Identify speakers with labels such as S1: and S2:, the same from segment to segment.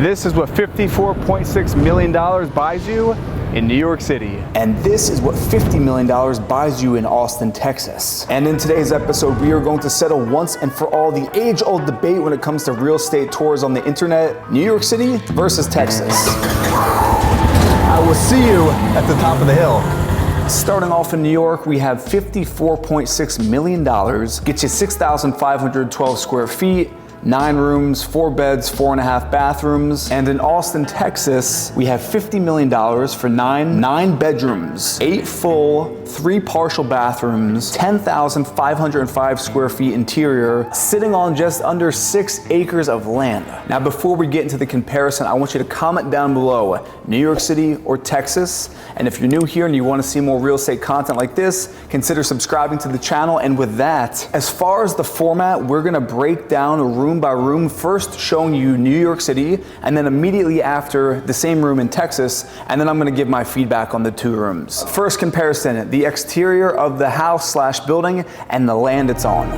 S1: This is what $54.6 million buys you in New York City.
S2: And this is what $50 million buys you in Austin, Texas. And in today's episode, we are going to settle once and for all the age-old debate when it comes to real estate tours on the internet: New York City versus Texas.
S1: I will see you at the top of the hill.
S2: Starting off in New York, we have $54.6 million, gets you 6,512 square feet, 9 rooms, 4 beds, 4.5 bathrooms. And in Austin, Texas, we have $50 million for 9 bedrooms, 8 full, 3 partial bathrooms, 10,505 square feet interior, sitting on just under 6 acres of land. Now, before we get into the comparison, I want you to comment down below, New York City or Texas? And if you're new here and you want to see more real estate content like this, consider subscribing to the channel. And with that, as far as the format, we're gonna break down room by room, first showing you New York City, and then immediately after the same room in Texas, and then I'm gonna give my feedback on the 2 rooms. First comparison, the exterior of the house slash building and the land it's on.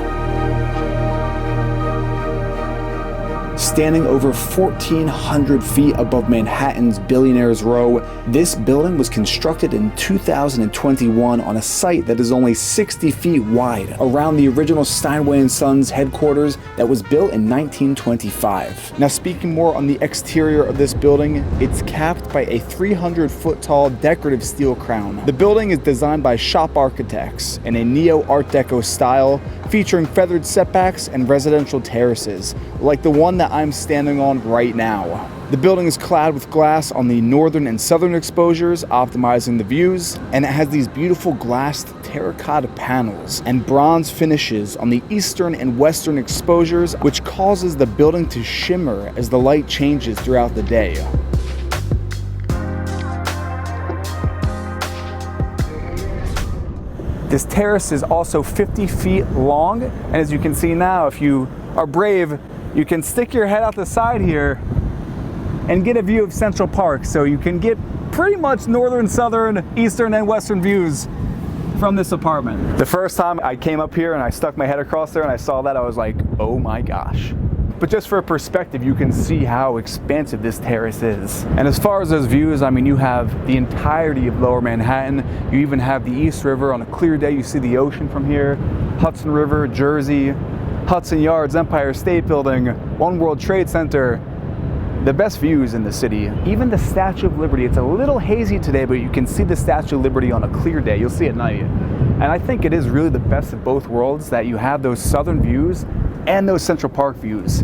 S2: Standing over 1,400 feet above Manhattan's Billionaires Row, this building was constructed in 2021 on a site that is only 60 feet wide, around the original Steinway & Sons headquarters that was built in 1925. Now, speaking more on the exterior of this building, it's capped by a 300-foot tall decorative steel crown. The building is designed by shop architects in a neo-Art Deco style, featuring feathered setbacks and residential terraces, like the one that I'm standing on right now. The building is clad with glass on the northern and southern exposures, optimizing the views, and it has these beautiful glassed terracotta panels and bronze finishes on the eastern and western exposures, which causes the building to shimmer as the light changes throughout the day. This terrace is also 50 feet long, and as you can see now, if you are brave, you can stick your head out the side here and get a view of Central Park. So you can get pretty much northern, southern, eastern, and western views from this apartment. The first time I came up here and I stuck my head across there and I saw that, I was like, oh my gosh. But just for perspective, you can see how expansive this terrace is. And as far as those views, I mean, you have the entirety of Lower Manhattan. You even have the East River. On a clear day, you see the ocean from here, Hudson River, Jersey, Hudson Yards, Empire State Building, One World Trade Center. The best views in the city. Even the Statue of Liberty. It's a little hazy today, but you can see the Statue of Liberty on a clear day. You'll see it at night. And I think it is really the best of both worlds, that you have those southern views and those Central Park views.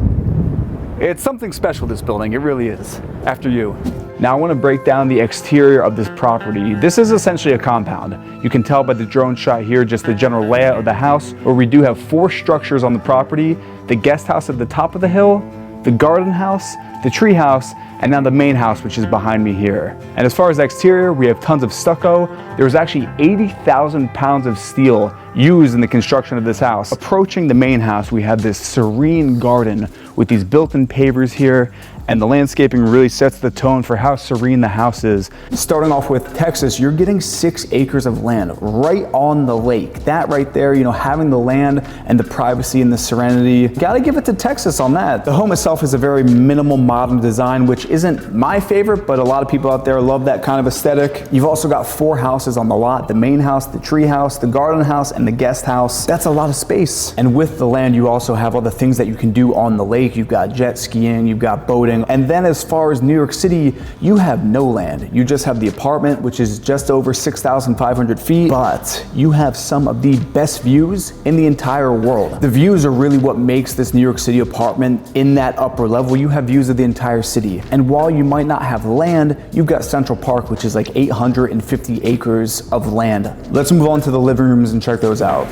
S2: It's something special, this building, it really is. After you. Now I want to break down the exterior of this property. This is essentially a compound. You can tell by the drone shot here just the general layout of the house, where we do have 4 structures on the property: the guest house at the top of the hill, the garden house, the tree house, and now the main house, which is behind me here. And as far as the exterior, we have tons of stucco. There was actually 80,000 pounds of steel used in the construction of this house. Approaching the main house, we have this serene garden with these built-in pavers here, and the landscaping really sets the tone for how serene the house is. Starting off with Texas, you're getting 6 acres of land right on the lake. That right there, you know, having the land and the privacy and the serenity, gotta give it to Texas on that. The home itself is a very minimal modern design, which isn't my favorite, but a lot of people out there love that kind of aesthetic. You've also got 4 houses on the lot: the main house, the tree house, the garden house, and the guest house. That's a lot of space. And with the land, you also have all the things that you can do on the lake. You've got jet skiing, you've got boating. And then as far as New York City, you have no land. You just have the apartment, which is just over 6,500 feet, but you have some of the best views in the entire world. The views are really what makes this New York City apartment in that upper level. You have views of the entire city. And while you might not have land, you've got Central Park, which is like 850 acres of land. Let's move on to the living rooms and check those out.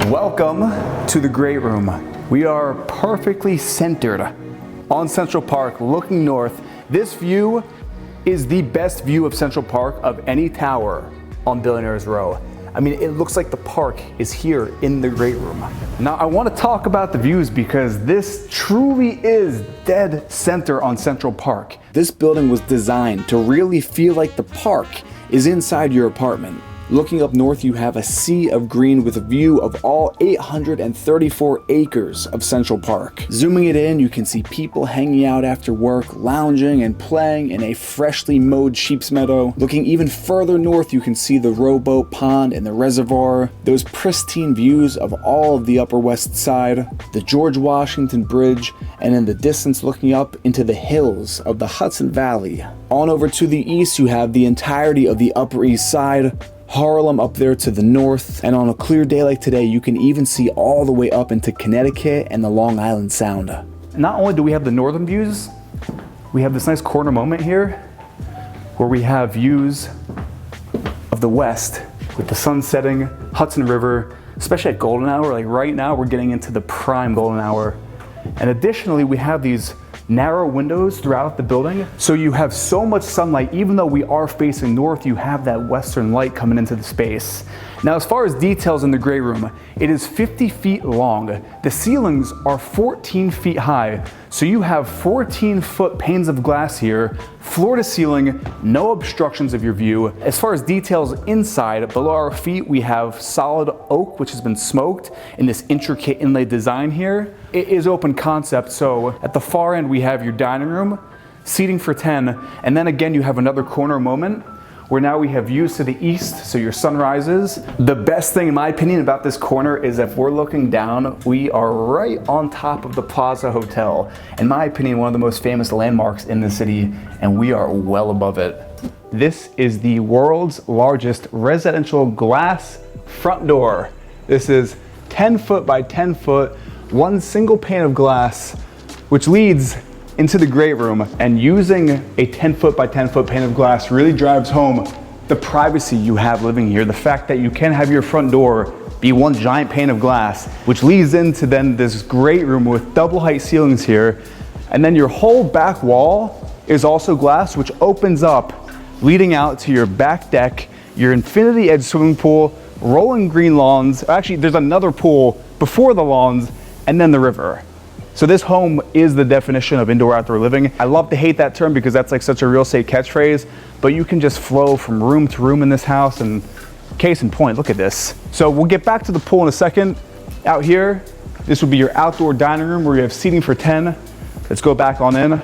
S2: Welcome to the great room. We are perfectly centered on Central Park, looking north. This view is the best view of Central Park of any tower on Billionaires Row. I mean, it looks like the park is here in the great room. Now, I want to talk about the views because this truly is dead center on Central Park. This building was designed to really feel like the park is inside your apartment. Looking up north, you have a sea of green with a view of all 834 acres of Central Park. Zooming it in, you can see people hanging out after work, lounging and playing in a freshly mowed sheep's meadow. Looking even further north, you can see the rowboat pond and the reservoir, those pristine views of all of the Upper West Side, the George Washington Bridge, and in the distance looking up into the hills of the Hudson Valley. On over to the east, you have the entirety of the Upper East Side, Harlem up there to the north, and on a clear day like today, you can even see all the way up into Connecticut and the Long Island Sound.
S1: Not only do we have the northern views, we have this nice corner moment here where we have views of the west with the sun setting, Hudson River, especially at golden hour. Like right now, we're getting into the prime golden hour. And additionally, we have these narrow windows throughout the building. So you have so much sunlight, even though we are facing north, you have that western light coming into the space. Now, as far as details in the gray room, it is 50 feet long. The ceilings are 14 feet high. So you have 14-foot panes of glass here, floor to ceiling, no obstructions of your view. As far as details inside, below our feet, we have solid oak, which has been smoked in this intricate inlay design here. It is open concept, so at the far end, we have your dining room, seating for 10, and then again, you have another corner moment where now we have views to the east, so your sun rises. The best thing, in my opinion, about this corner is if we're looking down, we are right on top of the Plaza Hotel. In my opinion, one of the most famous landmarks in the city, and we are well above it. This is the world's largest residential glass front door. This is 10 foot by 10 foot, one single pane of glass, which leads into the great room, and using a 10 foot by 10 foot pane of glass really drives home the privacy you have living here. The fact that you can have your front door be one giant pane of glass, which leads into then this great room with double height ceilings here. And then your whole back wall is also glass, which opens up, leading out to your back deck, your infinity edge swimming pool, rolling green lawns. Actually, there's another pool before the lawns, and then the river. So this home is the definition of indoor-outdoor living. I love to hate that term because that's like such a real estate catchphrase, but you can just flow from room to room in this house, and case in point, look at this. So we'll get back to the pool in a second. Out here, this would be your outdoor dining room where you have seating for 10. Let's go back on in.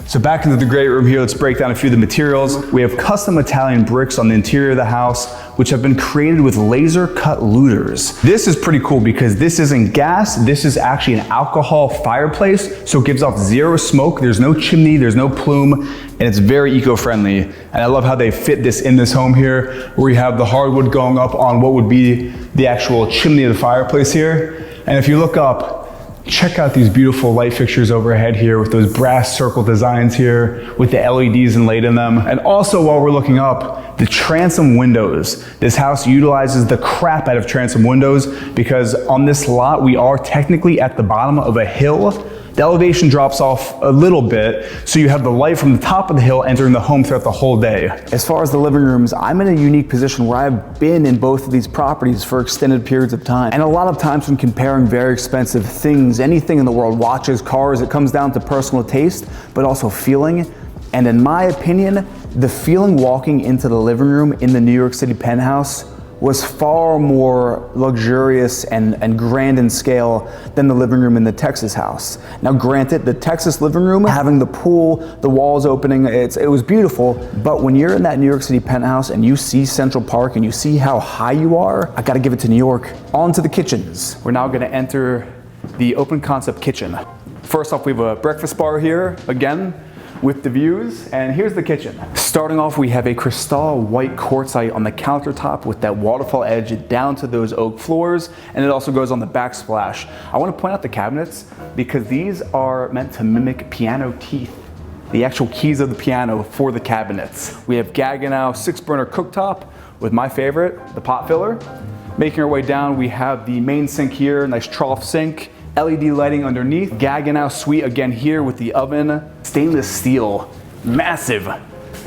S1: So back into the great room here, let's break down a few of the materials. We have custom Italian bricks on the interior of the house, which have been created with laser cut looters. This is pretty cool because this isn't gas, this is actually an alcohol fireplace, so it gives off zero smoke, there's no chimney, there's no plume, and it's very eco-friendly. And I love how they fit this in this home here, where you have the hardwood going up on what would be the actual chimney of the fireplace here. And if you look up, check out these beautiful light fixtures overhead here with those brass circle designs here with the LEDs inlaid in them. And also, while we're looking up, the transom windows. This house utilizes the crap out of transom windows because on this lot, we are technically at the bottom of a hill. The elevation drops off a little bit, so you have the light from the top of the hill entering the home throughout the whole day. As far as the living rooms, I'm in a unique position where I've been in both of these properties for extended periods of time. And a lot of times when comparing very expensive things, anything in the world, watches, cars, it comes down to personal taste, but also feeling. And in my opinion, the feeling walking into the living room in the New York City penthouse was far more luxurious and grand in scale than the living room in the Texas house. Now granted, the Texas living room, having the pool, the walls opening, it was beautiful, but when you're in that New York City penthouse and you see Central Park and you see how high you are, I gotta give it to New York. On to the kitchens. We're now gonna enter the open concept kitchen. First off, we have a breakfast bar here, again, with the views, and here's the kitchen. Starting off, we have a crystal white quartzite on the countertop with that waterfall edge down to those oak floors, and it also goes on the backsplash. I want to point out the cabinets because these are meant to mimic piano teeth, the actual keys of the piano for the cabinets. We have Gaggenau 6-burner cooktop with my favorite, the pot filler. Making our way down, we have the main sink here, nice trough sink, LED lighting underneath, Gaggenau suite again here with the oven, stainless steel, massive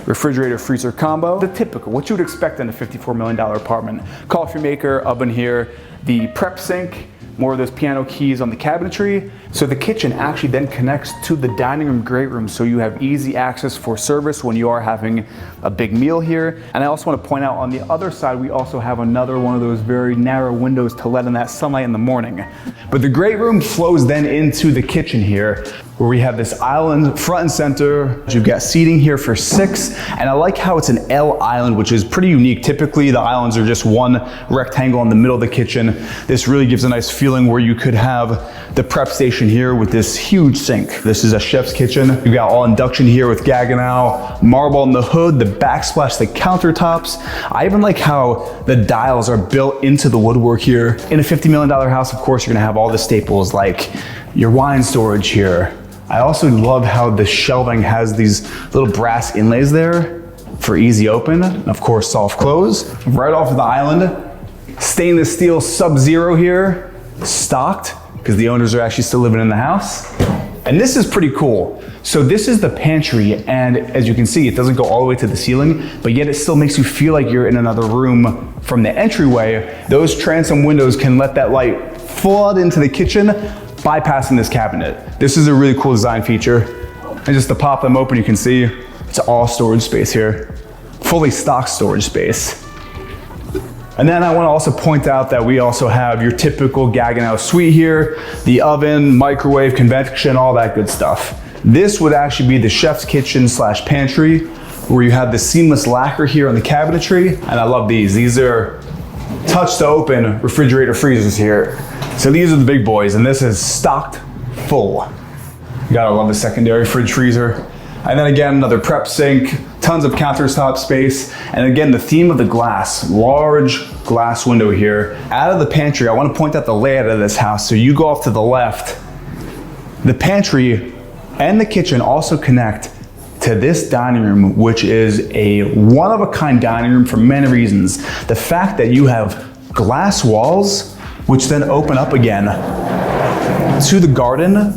S1: refrigerator freezer combo. The typical, what you would expect in a $54 million apartment. Coffee maker, oven here, the prep sink, more of those piano keys on the cabinetry, So the kitchen actually then connects to the dining room, great room, so you have easy access for service when you are having a big meal here. And I also want to point out on the other side, we also have another one of those very narrow windows to let in that sunlight in the morning. But the great room flows then into the kitchen here, where we have this island front and center. You've got seating here for 6, and I like how it's an L island, which is pretty unique. Typically the islands are just one rectangle in the middle of the kitchen. This really gives a nice feeling where you could have the prep station here with this huge sink. This is a chef's kitchen. You've got all induction here with Gaggenau, marble on the hood, the backsplash, the countertops. I even like how the dials are built into the woodwork here. In a $50 million house, of course, you're gonna have all the staples like your wine storage here. I also love how the shelving has these little brass inlays there for easy open, and of course soft close. Right off of the island, stainless steel Sub-Zero here, stocked, because the owners are actually still living in the house. And this is pretty cool. So this is the pantry, and as you can see, it doesn't go all the way to the ceiling, but yet it still makes you feel like you're in another room from the entryway. Those transom windows can let that light flood into the kitchen, bypassing this cabinet. This is a really cool design feature. And just to pop them open, you can see it's all storage space here. Fully stocked storage space. And then I want to also point out that we also have your typical Gaggenau suite here, the oven, microwave, convection, all that good stuff. This would actually be the chef's kitchen slash pantry, where you have the seamless lacquer here on the cabinetry. And I love these. These are touch to open refrigerator freezers here. So these are the big boys, and this is stocked full. You gotta love the secondary fridge freezer. And then again, another prep sink, tons of countertop space. And again, the theme of the glass, large glass window here. Out of the pantry, I wanna point out the layout of this house. So you go off to the left, the pantry and the kitchen also connect to this dining room, which is a one-of-a-kind dining room for many reasons. The fact that you have glass walls, which then open up again to the garden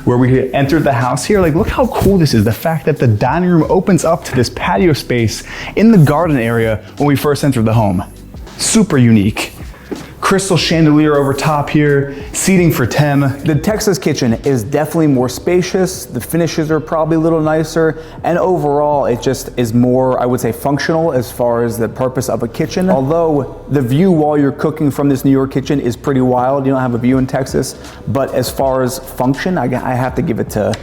S1: where we entered the house here. Like, look how cool this is. The fact that the dining room opens up to this patio space in the garden area when we first entered the home. Super unique. Crystal chandelier over top here, seating for 10. The Texas kitchen is definitely more spacious. The finishes are probably a little nicer. And overall, it just is more, I would say, functional as far as the purpose of a kitchen. Although the view while you're cooking from this New York kitchen is pretty wild. You don't have a view in Texas. But as far as function, I have to give it to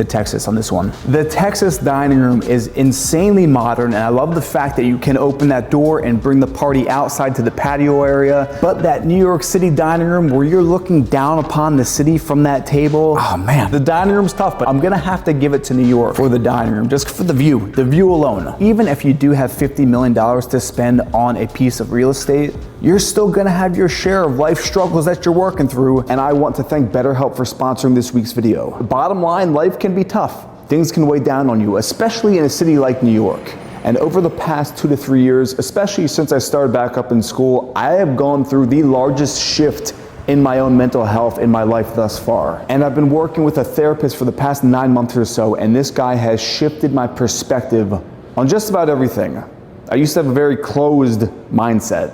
S1: Texas on this one. The Texas dining room is insanely modern, and I love the fact that you can open that door and bring the party outside to the patio area. But that New York City dining room where you're looking down upon the city from that table, oh man, the dining room's tough, but I'm gonna have to give it to New York for the dining room, just for the view alone. Even if you do have $50 million to spend on a piece of real estate, you're still gonna have your share of life struggles that you're working through, and I want to thank BetterHelp for sponsoring this week's video. Bottom line, life can be tough. Things can weigh down on you, especially in a city like New York. And over the past 2 to 3 years, especially since I started back up in school, I have gone through the largest shift in my own mental health in my life thus far. And I've been working with a therapist for the past 9 months or so, and this guy has shifted my perspective on just about everything. I used to have a very closed mindset.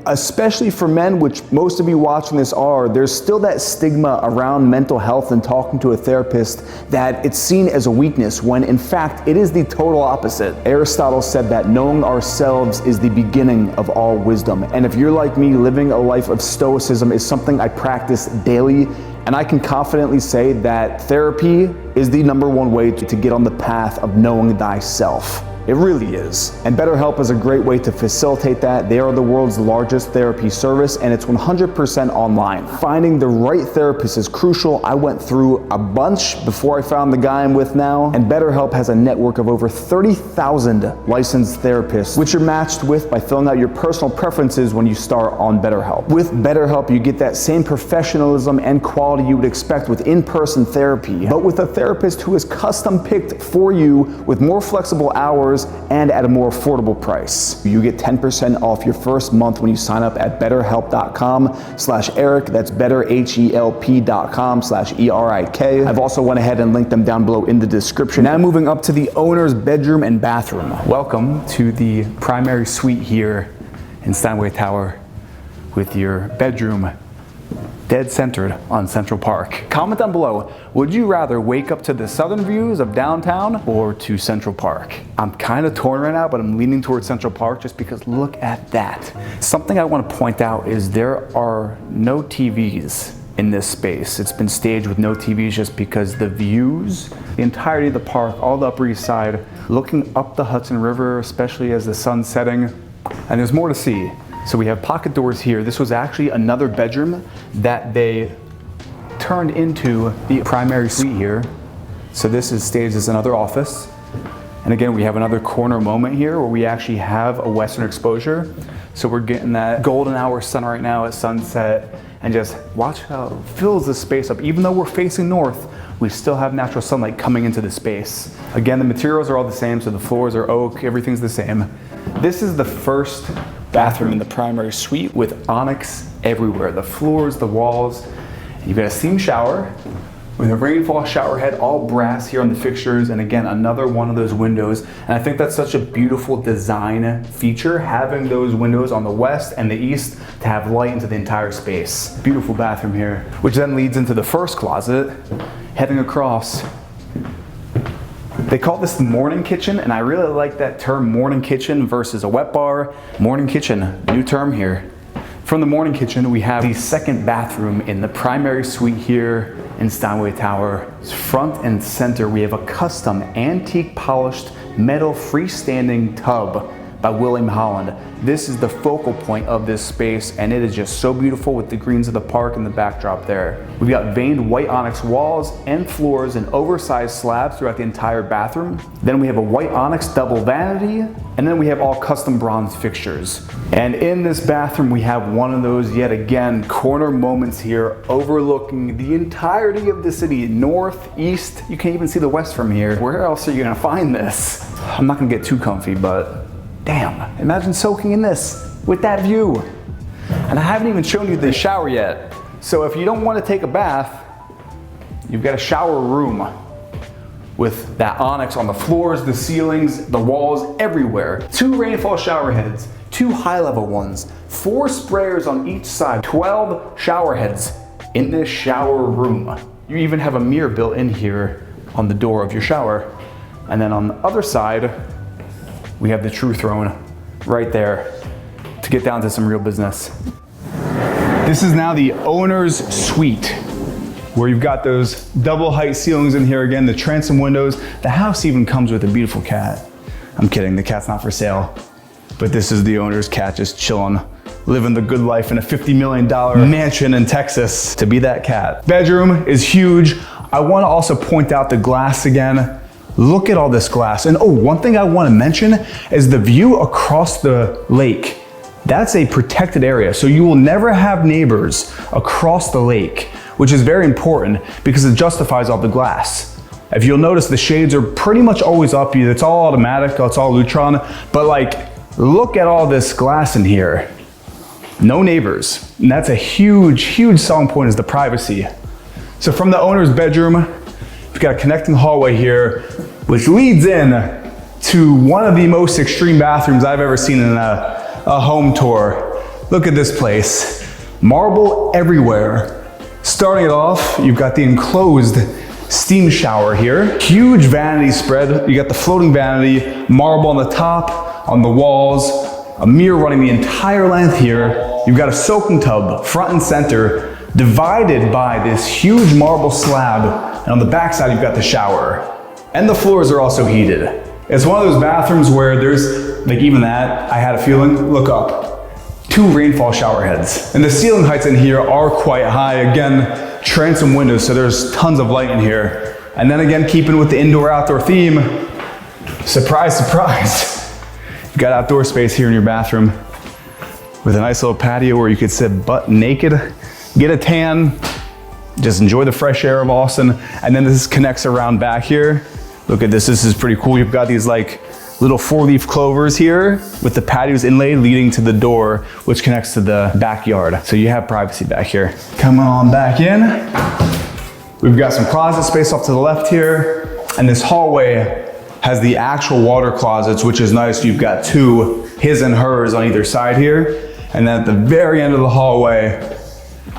S1: Especially for men, which most of you watching this are, there's still that stigma around mental health and talking to a therapist that it's seen as a weakness, when in fact it is the total opposite. Aristotle said that knowing ourselves is the beginning of all wisdom. And if you're like me, living a life of stoicism is something I practice daily, and I can confidently say that therapy is the #1 way to get on the path of knowing thyself. It really is. And BetterHelp is a great way to facilitate that. They are the world's largest therapy service, and it's 100% online. Finding the right therapist is crucial. I went through a bunch before I found the guy I'm with now, and BetterHelp has a network of over 30,000 licensed therapists, which you're matched with by filling out your personal preferences when you start on BetterHelp. With BetterHelp, you get that same professionalism and quality you would expect with in-person therapy, but with a therapist who is custom picked for you with more flexible hours and at a more affordable price. You get 10% off your first month when you sign up at betterhelp.com/Erik. That's betterhelp.com/ERIK. I've also went ahead and linked them down below in the description. Now moving up to the owner's bedroom and bathroom. Welcome to the primary suite here in Steinway Tower with your bedroom dead centered on Central Park. Comment down below, would you rather wake up to the southern views of downtown or to Central Park? I'm kind of torn right now, but I'm leaning towards Central Park just because look at that. Something I want to point out is there are no TVs in this space. It's been staged with no TVs just because the views, the entirety of the park, all the Upper East Side, looking up the Hudson River, especially as the sun's setting, and there's more to see. So we have pocket doors here. This was actually another bedroom that they turned into the primary suite here. So this is staged as another office. And again, we have another corner moment here where we actually have a western exposure. So we're getting that golden hour sun right now at sunset, and just watch how it fills the space up. Even though we're facing north, we still have natural sunlight coming into the space. Again, the materials are all the same, so the floors are oak, everything's the same. This is the first bathroom in the primary suite with onyx everywhere. The floors, the walls. You've got a steam shower with a rainfall shower head, all brass here on the fixtures, and again, another one of those windows. And I think that's such a beautiful design feature, having those windows on the west and the east to have light into the entire space. Beautiful bathroom here, which then leads into the first closet, heading across. They call this the morning kitchen, and I really like that term, morning kitchen versus a wet bar. Morning kitchen, new term here. From the morning kitchen, we have the second bathroom in the primary suite here in Steinway Tower. Front and center, we have a custom antique polished metal freestanding tub by William Holland. This is the focal point of this space, and it is just so beautiful with the greens of the park and the backdrop there. We've got veined white onyx walls and floors and oversized slabs throughout the entire bathroom. Then we have a white onyx double vanity, and then we have all custom bronze fixtures. And in this bathroom, we have one of those, yet again, corner moments here overlooking the entirety of the city, north, east. You can't even see the west from here. Where else are you gonna find this? I'm not gonna get too comfy, but damn, imagine soaking in this with that view. And I haven't even shown you the shower yet. So if you don't want to take a bath, you've got a shower room with that onyx on the floors, the ceilings, the walls, everywhere. 2 rainfall shower heads, 2 high-level ones, 4 sprayers on each side, 12 shower heads in this shower room. You even have a mirror built in here on the door of your shower. And then on the other side, we have the true throne right there to get down to some real business. This is now the owner's suite, where you've got those double height ceilings in here again, the transom windows. The house even comes with a beautiful cat. I'm kidding, the cat's not for sale, but this is the owner's cat just chilling, living the good life in a $50 million mansion in Texas to be that cat. Bedroom is huge. I want to also point out the glass again. Look at all this glass. And oh, one thing I want to mention is the view across the lake. That's a protected area, so you will never have neighbors across the lake, which is very important because it justifies all the glass. If you'll notice, the shades are pretty much always up. It's all automatic, it's all Lutron, but like, look at all this glass in here. No neighbors, and that's a huge, huge selling point, is the privacy. So from the owner's bedroom, we've got a connecting hallway here, which leads in to one of the most extreme bathrooms I've ever seen in a home tour. Look at this place. Marble everywhere. Starting it off, you've got the enclosed steam shower here. Huge vanity spread. You got the floating vanity, marble on the top, on the walls, a mirror running the entire length here. You've got a soaking tub, front and center, divided by this huge marble slab. And on the back side, you've got the shower. And the floors are also heated. It's one of those bathrooms where there's, like even that, I had a feeling, look up. 2 rainfall shower heads. And the ceiling heights in here are quite high. Again, transom windows, so there's tons of light in here. And then again, keeping with the indoor-outdoor theme, surprise, surprise. You've got outdoor space here in your bathroom with a nice little patio where you could sit butt naked, get a tan, just enjoy the fresh air of Austin. And then this connects around back here. Look at this, this is pretty cool. You've got these like little 4-leaf clovers here with the patios inlaid leading to the door, which connects to the backyard. So you have privacy back here. Come on back in. We've got some closet space off to the left here. And this hallway has the actual water closets, which is nice. You've got 2, his and hers on either side here. And then at the very end of the hallway,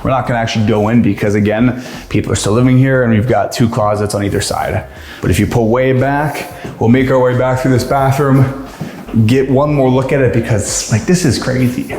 S1: We're not gonna actually go in because again, people are still living here and we've got 2 closets on either side. But if you pull way back, we'll make our way back through this bathroom, get one more look at it because like this is crazy.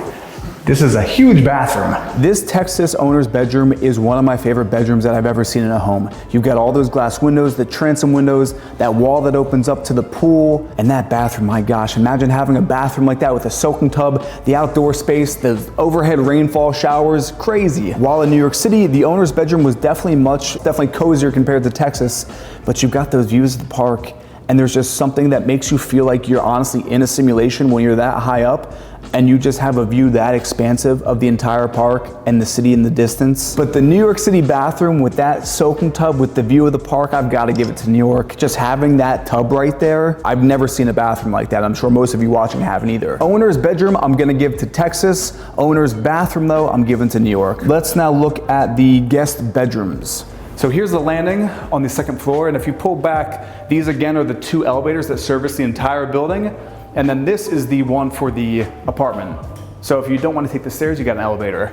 S1: This is a huge bathroom.
S2: This Texas owner's bedroom is one of my favorite bedrooms that I've ever seen in a home. You've got all those glass windows, the transom windows, that wall that opens up to the pool, and that bathroom, my gosh, imagine having a bathroom like that with a soaking tub, the outdoor space, the overhead rainfall showers, crazy. While in New York City, the owner's bedroom was definitely cozier compared to Texas, but you've got those views of the park, and there's just something that makes you feel like you're honestly in a simulation when you're that high up and you just have a view that expansive of the entire park and the city in the distance. But the New York City bathroom with that soaking tub with the view of the park, I've got to give it to New York. Just having that tub right there, I've never seen a bathroom like that. I'm sure most of you watching haven't either. Owner's bedroom, I'm gonna give to Texas. Owner's bathroom though, I'm giving to New York. Let's now look at the guest bedrooms. So here's the landing on the 2nd floor, and if you pull back, these again are the 2 elevators that service the entire building, and then this is the one for the apartment. So if you don't want to take the stairs, you got an elevator.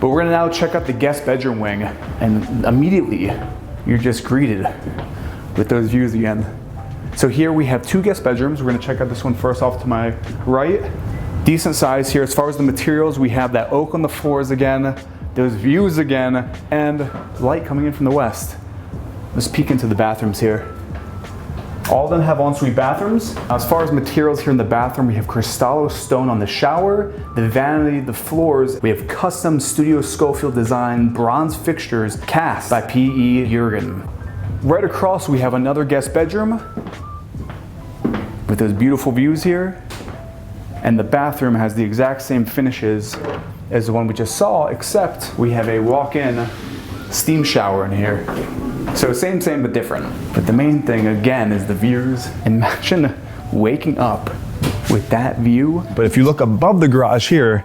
S2: But we're gonna now check out the guest bedroom wing, and immediately you're just greeted with those views again. So here we have 2 guest bedrooms. We're gonna check out this one first off to my right. Decent size here. As far as the materials, we have that oak on the floors again, those views again, and light coming in from the west. Let's peek into the bathrooms here. All of them have ensuite bathrooms. As far as materials here in the bathroom, we have Cristallo stone on the shower, the vanity, the floors. We have custom Studio Schofield design bronze fixtures cast by P.E. Jurgen. Right across, we have another guest bedroom with those beautiful views here. And the bathroom has the exact same finishes as the one we just saw, except we have a walk-in steam shower in here. So same but different. But the main thing again is the views. Imagine waking up with that view. But if you look above the garage here,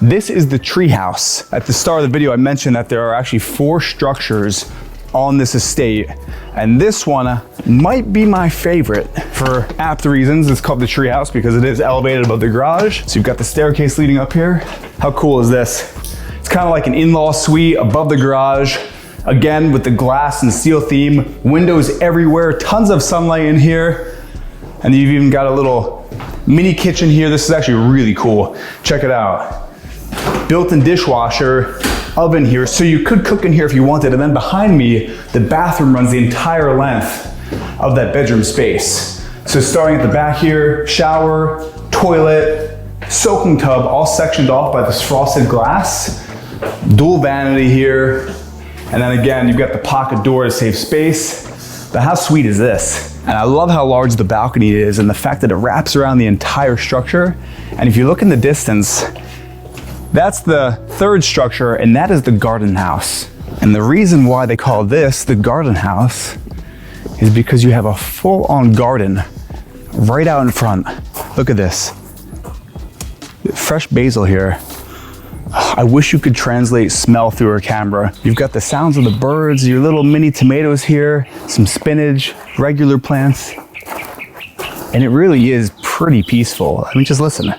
S2: this is the treehouse. At the start of the video, I mentioned that there are actually 4 structures on this estate. And this one might be my favorite for apt reasons. It's called the treehouse because it is elevated above the garage. So you've got the staircase leading up here. How cool is this? It's kind of like an in-law suite above the garage. Again, with the glass and steel theme, windows everywhere, tons of sunlight in here. And you've even got a little mini kitchen here. This is actually really cool. Check it out. Built-in dishwasher, oven here, so you could cook in here if you wanted. And then behind me, the bathroom runs the entire length of that bedroom space. So starting at the back here, shower, toilet, soaking tub, all sectioned off by this frosted glass. Dual vanity here. And then again, you've got the pocket door to save space. But how sweet is this? And I love how large the balcony is and the fact that it wraps around the entire structure. And if you look in the distance, that's the 3rd structure, and that is the garden house. And the reason why they call this the garden house is because you have a full-on garden right out in front. Look at this. Fresh basil here. I wish you could translate smell through a camera. You've got the sounds of the birds, your little mini tomatoes here, some spinach, regular plants. And it really is pretty peaceful. I mean, just listen.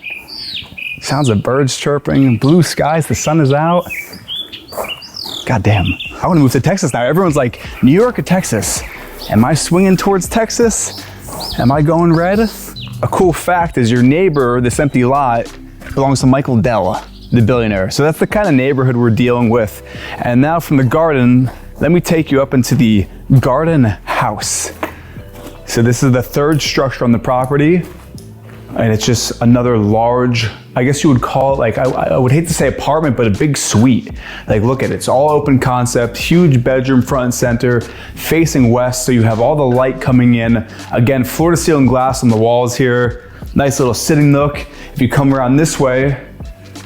S2: Sounds of birds chirping, blue skies, the sun is out. God damn, I wanna move to Texas now. Everyone's like, New York or Texas? Am I swinging towards Texas? Am I going red? A cool fact is your neighbor, this empty lot, belongs to Michael Dell, the billionaire. So that's the kind of neighborhood we're dealing with. And now from the garden, let me take you up into the garden house. So this is the 3rd structure on the property. And it's just another large, I guess you would call it like, I would hate to say apartment, but a big suite. Like look at it, it's all open concept, huge bedroom front and center, facing west, so you have all the light coming in. Again, floor to ceiling glass on the walls here. Nice little sitting nook. If you come around this way,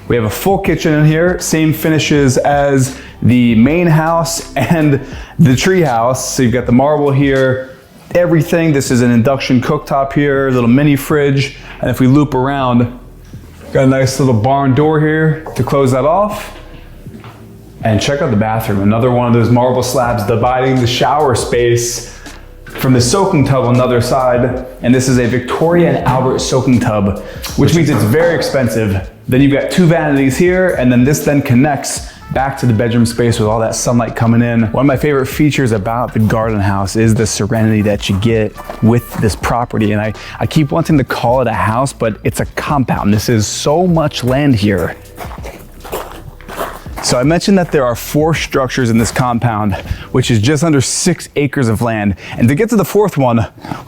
S2: we have a full kitchen in here, same finishes as the main house and the tree house. So you've got the marble here, everything. This is an induction cooktop here, a little mini fridge. And if we loop around, got a nice little barn door here to close that off. And check out the bathroom. Another one of those marble slabs dividing the shower space from the soaking tub on the other side. And this is a Victoria and Albert soaking tub, which means it's very expensive. Then you've got 2 vanities here, and then this then connects
S1: back to the bedroom space with all that sunlight coming in. One of my favorite features about the garden house is the serenity that you get with this property. And I keep wanting to call it a house, but it's a compound. This is so much land here. So I mentioned that there are 4 structures in this compound, which is just under 6 acres of land. And to get to the 4th one,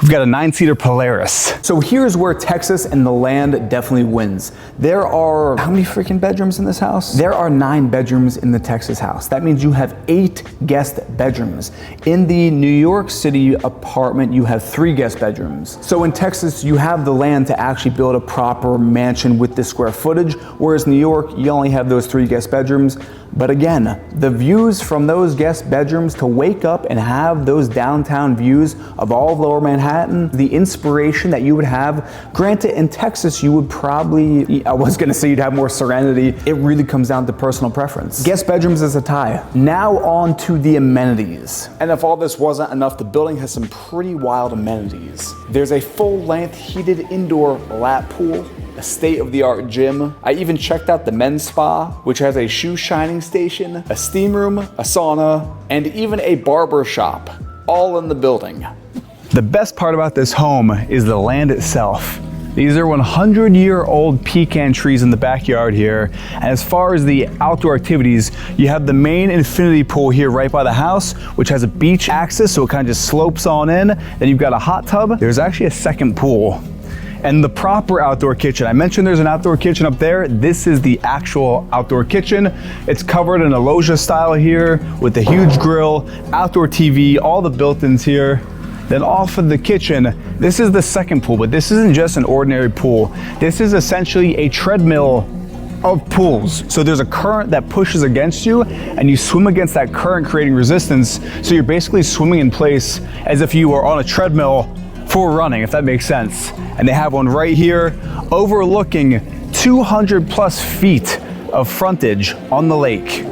S1: we've got a 9-seater Polaris. So here's where Texas and the land definitely wins. There are, how many freaking bedrooms in this house? There are 9 bedrooms in the Texas house. That means you have 8 guest bedrooms. In the New York City apartment, you have 3 guest bedrooms. So in Texas, you have the land to actually build a proper mansion with this square footage, whereas New York, you only have those 3 guest bedrooms. But again, the views from those guest bedrooms to wake up and have those downtown views of all of Lower Manhattan, the inspiration that you would have, granted in Texas you would probably, I was gonna say you'd have more serenity, it really comes down to personal preference. Guest bedrooms is a tie. Now on to the amenities. And if all this wasn't enough, the building has some pretty wild amenities. There's a full-length heated indoor lap pool, a state-of-the-art gym. I even checked out the men's spa, which has a shoe shining station, a steam room, a sauna, and even a barber shop, all in the building. The best part about this home is the land itself. These are 100-year-old pecan trees in the backyard here. And as far as the outdoor activities, you have the main infinity pool here right by the house, which has a beach access, so it kind of just slopes on in. Then you've got a hot tub. There's actually a second pool. And the proper outdoor kitchen. I mentioned there's an outdoor kitchen up there. This is the actual outdoor kitchen. It's covered in a loggia style here with a huge grill, outdoor TV, all the built-ins here. Then off of the kitchen, this is the second pool, but this isn't just an ordinary pool. This is essentially a treadmill of pools. So there's a current that pushes against you and you swim against that current, creating resistance. So you're basically swimming in place as if you were on a treadmill for running, if that makes sense. And they have one right here overlooking 200+ feet of frontage on the lake.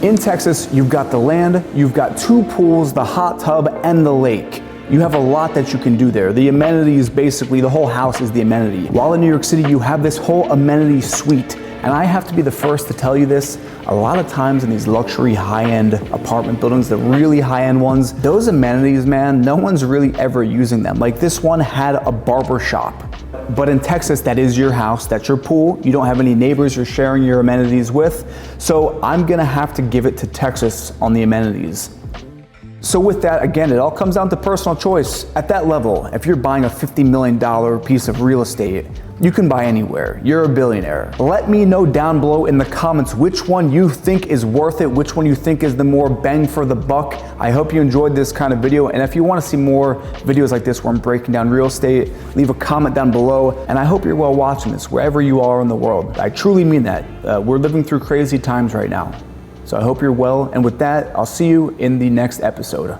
S1: In Texas, you've got the land, you've got 2 pools, the hot tub, and the lake. You have a lot that you can do there. The amenities, basically, the whole house is the amenity. While in New York City, you have this whole amenity suite. And I have to be the first to tell you this, a lot of times in these luxury high-end apartment buildings, the really high-end ones, those amenities, man, no one's really ever using them. Like this one had a barber shop. But in Texas, that is your house, that's your pool. You don't have any neighbors you're sharing your amenities with. So I'm gonna have to give it to Texas on the amenities. So with that, again, it all comes down to personal choice. At that level, if you're buying a $50 million piece of real estate, you can buy anywhere. You're a billionaire. Let me know down below in the comments which one you think is worth it, which one you think is the more bang for the buck. I hope you enjoyed this kind of video, and if you want to see more videos like this where I'm breaking down real estate, leave a comment down below, and I hope you're well watching this wherever you are in the world. I truly mean that. We're living through crazy times right now. So I hope you're well, and with that, I'll see you in the next episode.